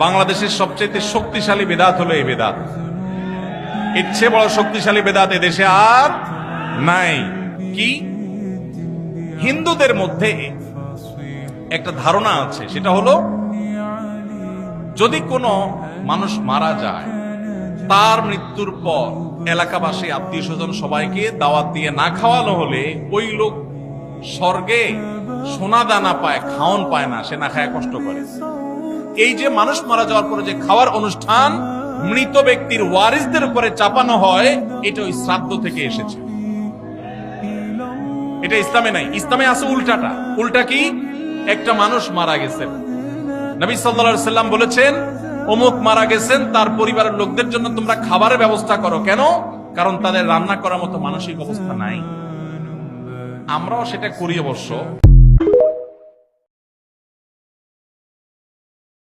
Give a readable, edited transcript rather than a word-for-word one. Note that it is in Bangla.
বাংলাদেশের সবচেয়ে শক্তিশালী বেদাত হলো এই বেদাত। এর চেয়ে বড় শক্তিশালী বেদাত এদেশে আর নাই। কি? হিন্দুদের মধ্যে একটা ধারণা আছে, সেটা হলো যদি কোনো মানুষ মারা যায়, তার মৃত্যুর পর এলাকাবাসী আত্মীয় স্বজন সবাইকে দাওয়াত দিয়ে না খাওয়ানো হলে ওই লোক স্বর্গে সোনা দানা পায়, খাওয়ান পায় না, সে না খায় কষ্ট করে। এই যে মানুষ মারা যাওয়ার পরে যে খাওয়ার অনুষ্ঠান মৃত ব্যক্তির ওয়ারিসদের উপরে চাপানো হয়, এটা ওই শ্রাদ্ধ থেকে এসেছে। এটা ইসলামে নাই। ইসলামে আছে উল্টাটা। উল্টা কি? একটা মানুষ মারা গেছেন, নবী সাল্লাল্লাহু আলাইহি সাল্লাম বলেছেন অমুক মারা গেছেন, তার পরিবারের লোকদের জন্য তোমরা খাবারের ব্যবস্থা করো। কেন? কারণ তাদের রান্না করার মতো মানসিক অবস্থা নাই। আমরাও সেটা করি অবশ্য।